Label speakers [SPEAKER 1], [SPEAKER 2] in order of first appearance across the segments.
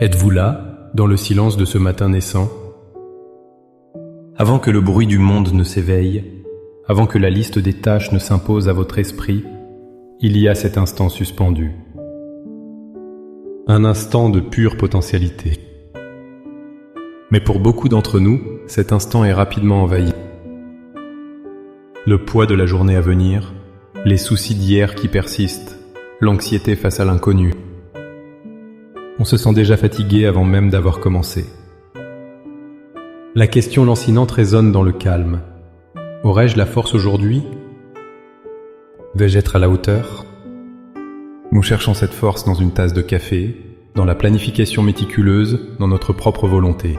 [SPEAKER 1] Êtes-vous là, dans le silence de ce matin naissant? Avant que le bruit du monde ne s'éveille, avant que la liste des tâches ne s'impose à votre esprit, il y a cet instant suspendu. Un instant de pure potentialité. Mais pour beaucoup d'entre nous, cet instant est rapidement envahi. Le poids de la journée à venir, les soucis d'hier qui persistent, l'anxiété face à l'inconnu. On se sent déjà fatigué avant même d'avoir commencé. La question lancinante résonne dans le calme. Aurais-je la force aujourd'hui? Vais-je être à la hauteur? Nous cherchons cette force dans une tasse de café, dans la planification méticuleuse, dans notre propre volonté.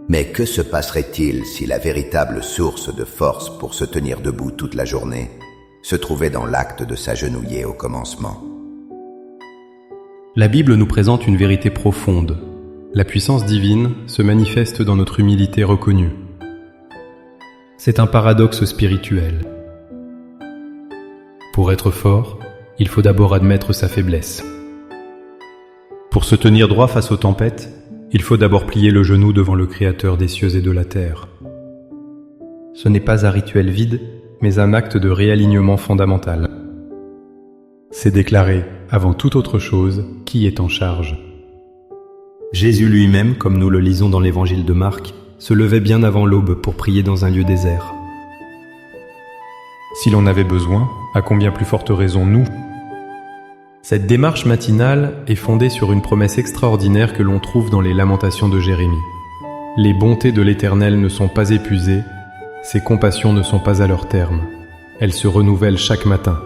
[SPEAKER 2] Mais que se passerait-il si la véritable source de force pour se tenir debout toute la journée se trouvait dans l'acte de s'agenouiller au commencement?
[SPEAKER 1] La Bible nous présente une vérité profonde. La puissance divine se manifeste dans notre humilité reconnue. C'est un paradoxe spirituel. Pour être fort, il faut d'abord admettre sa faiblesse. Pour se tenir droit face aux tempêtes, il faut d'abord plier le genou devant le Créateur des cieux et de la terre. Ce n'est pas un rituel vide, mais un acte de réalignement fondamental. C'est déclarer, avant toute autre chose, qui est en charge. Jésus lui-même, comme nous le lisons dans l'évangile de Marc, se levait bien avant l'aube pour prier dans un lieu désert. Si l'on avait besoin, à combien plus forte raison nous? Cette démarche matinale est fondée sur une promesse extraordinaire que l'on trouve dans les lamentations de Jérémie. Les bontés de l'Éternel ne sont pas épuisées, ses compassions ne sont pas à leur terme. Elles se renouvellent chaque matin.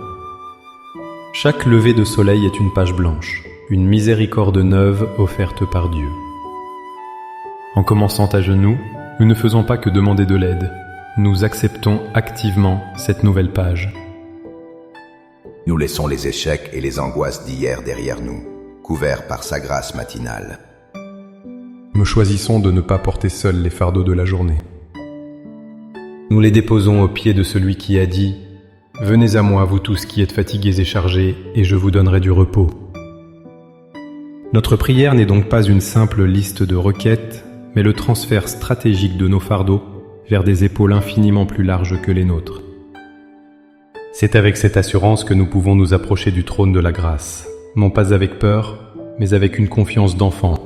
[SPEAKER 1] Chaque lever de soleil est une page blanche, une miséricorde neuve offerte par Dieu. En commençant à genoux, nous ne faisons pas que demander de l'aide, nous acceptons activement cette nouvelle page.
[SPEAKER 2] Nous laissons les échecs et les angoisses d'hier derrière nous, couverts par sa grâce matinale.
[SPEAKER 1] Nous choisissons de ne pas porter seuls les fardeaux de la journée. Nous les déposons aux pieds de celui qui a dit « Venez à moi, vous tous qui êtes fatigués et chargés, et je vous donnerai du repos. » Notre prière n'est donc pas une simple liste de requêtes, mais le transfert stratégique de nos fardeaux vers des épaules infiniment plus larges que les nôtres. C'est avec cette assurance que nous pouvons nous approcher du trône de la grâce, non pas avec peur, mais avec une confiance d'enfant.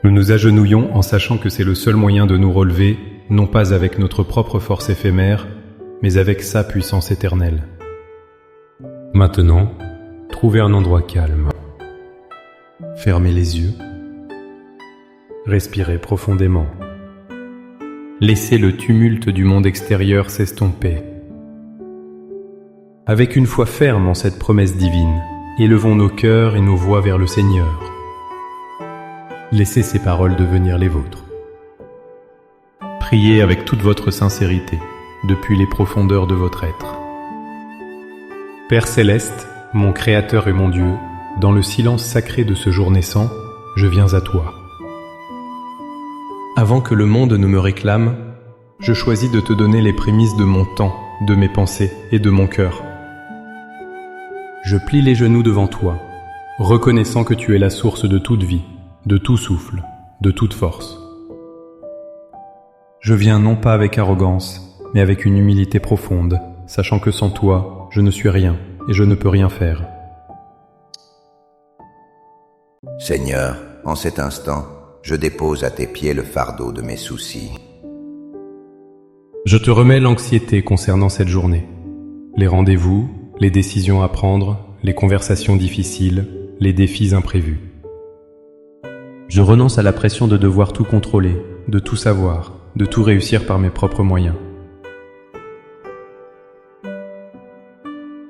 [SPEAKER 1] Nous nous agenouillons en sachant que c'est le seul moyen de nous relever, non pas avec notre propre force éphémère, mais avec sa puissance éternelle. Maintenant, trouvez un endroit calme. Fermez les yeux. Respirez profondément. Laissez le tumulte du monde extérieur s'estomper. Avec une foi ferme en cette promesse divine, élevons nos cœurs et nos voix vers le Seigneur. Laissez ces paroles devenir les vôtres. Priez avec toute votre sincérité, depuis les profondeurs de votre être. Père céleste, mon Créateur et mon Dieu, dans le silence sacré de ce jour naissant, je viens à toi. Avant que le monde ne me réclame, je choisis de te donner les prémices de mon temps, de mes pensées et de mon cœur. Je plie les genoux devant toi, reconnaissant que tu es la source de toute vie, de tout souffle, de toute force. Je viens non pas avec arrogance, mais avec une humilité profonde, sachant que sans toi, je ne suis rien et je ne peux rien faire.
[SPEAKER 2] Seigneur, en cet instant, je dépose à tes pieds le fardeau de mes soucis.
[SPEAKER 1] Je te remets l'anxiété concernant cette journée. Les rendez-vous, les décisions à prendre, les conversations difficiles, les défis imprévus. Je renonce à la pression de devoir tout contrôler, de tout savoir, de tout réussir par mes propres moyens.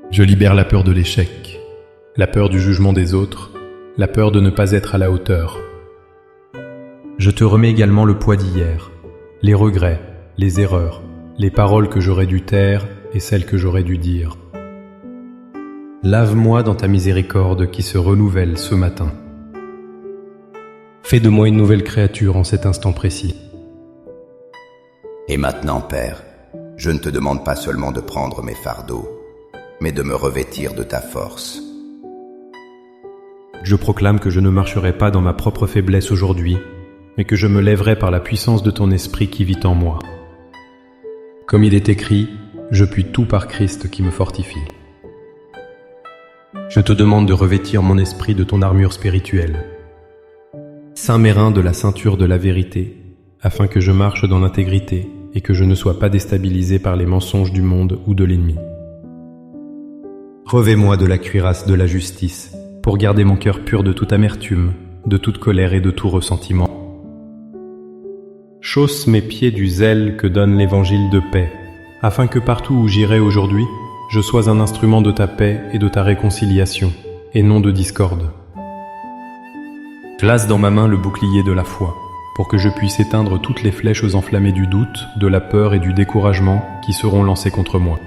[SPEAKER 1] Je libère la peur de l'échec, la peur du jugement des autres, la peur de ne pas être à la hauteur. Je te remets également le poids d'hier, les regrets, les erreurs, les paroles que j'aurais dû taire et celles que j'aurais dû dire. Lave-moi dans ta miséricorde qui se renouvelle ce matin. Fais de moi une nouvelle créature en cet instant précis.
[SPEAKER 2] Et maintenant, Père, je ne te demande pas seulement de prendre mes fardeaux, mais de me revêtir de ta force.
[SPEAKER 1] Je proclame que je ne marcherai pas dans ma propre faiblesse aujourd'hui, mais que je me lèverai par la puissance de ton esprit qui vit en moi. Comme il est écrit, je puis tout par Christ qui me fortifie. Je te demande de revêtir mon esprit de ton armure spirituelle. Ceins mes reins de la ceinture de la vérité, afin que je marche dans l'intégrité et que je ne sois pas déstabilisé par les mensonges du monde ou de l'ennemi. Revêt-moi de la cuirasse de la justice, pour garder mon cœur pur de toute amertume, de toute colère et de tout ressentiment. Chausse mes pieds du zèle que donne l'évangile de paix, afin que partout où j'irai aujourd'hui, je sois un instrument de ta paix et de ta réconciliation, et non de discorde. Place dans ma main le bouclier de la foi, pour que je puisse éteindre toutes les flèches enflammées du doute, de la peur et du découragement qui seront lancées contre moi.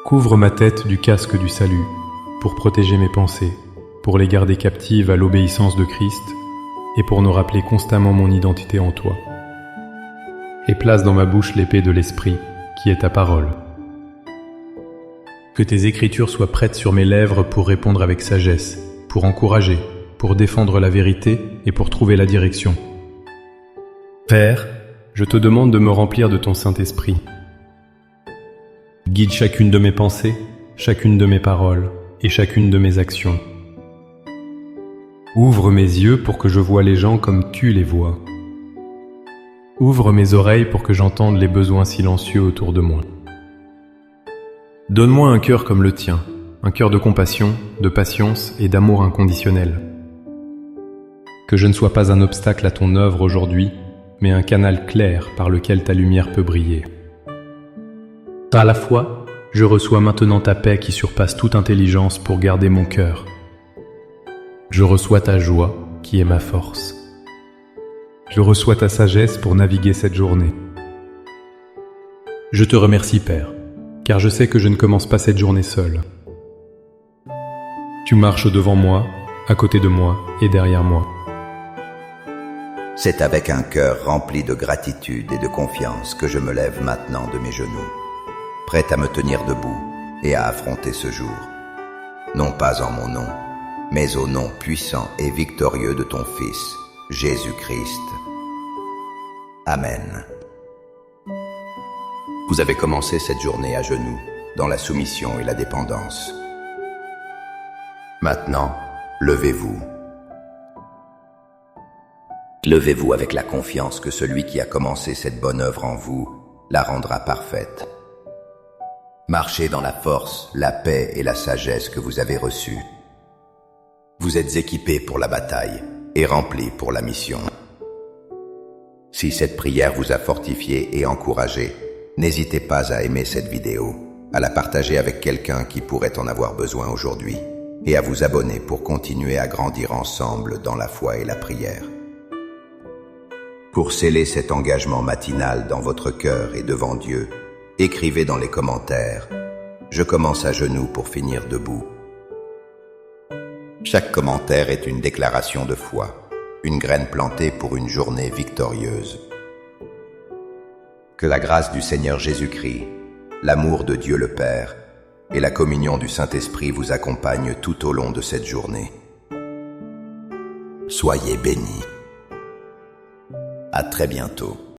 [SPEAKER 1] Couvre ma tête du casque du salut, pour protéger mes pensées, pour les garder captives à l'obéissance de Christ, et pour nous rappeler constamment mon identité en toi. Et place dans ma bouche l'épée de l'Esprit, qui est ta parole. Que tes écritures soient prêtes sur mes lèvres pour répondre avec sagesse, pour encourager, pour défendre la vérité et pour trouver la direction. Père, je te demande de me remplir de ton Saint-Esprit. Guide chacune de mes pensées, chacune de mes paroles et chacune de mes actions. Ouvre mes yeux pour que je voie les gens comme tu les vois. Ouvre mes oreilles pour que j'entende les besoins silencieux autour de moi. Donne-moi un cœur comme le tien, un cœur de compassion, de patience et d'amour inconditionnel. Que je ne sois pas un obstacle à ton œuvre aujourd'hui, mais un canal clair par lequel ta lumière peut briller. Par la foi, je reçois maintenant ta paix qui surpasse toute intelligence pour garder mon cœur. Je reçois ta joie qui est ma force. Je reçois ta sagesse pour naviguer cette journée. Je te remercie, Père, car je sais que je ne commence pas cette journée seul. Tu marches devant moi, à côté de moi et derrière moi.
[SPEAKER 2] C'est avec un cœur rempli de gratitude et de confiance que je me lève maintenant de mes genoux, prêt à me tenir debout et à affronter ce jour, non pas en mon nom, mais au nom puissant et victorieux de ton Fils, Jésus-Christ. Amen. Vous avez commencé cette journée à genoux, dans la soumission et la dépendance. Maintenant, levez-vous. Levez-vous avec la confiance que celui qui a commencé cette bonne œuvre en vous la rendra parfaite. Marchez dans la force, la paix et la sagesse que vous avez reçues. Vous êtes équipés pour la bataille et remplis pour la mission. Si cette prière vous a fortifié et encouragé, n'hésitez pas à aimer cette vidéo, à la partager avec quelqu'un qui pourrait en avoir besoin aujourd'hui, et à vous abonner pour continuer à grandir ensemble dans la foi et la prière. Pour sceller cet engagement matinal dans votre cœur et devant Dieu, écrivez dans les commentaires « Je commence à genoux pour finir debout ». Chaque commentaire est une déclaration de foi, une graine plantée pour une journée victorieuse. Que la grâce du Seigneur Jésus-Christ, l'amour de Dieu le Père et la communion du Saint-Esprit vous accompagnent tout au long de cette journée. Soyez bénis. À très bientôt.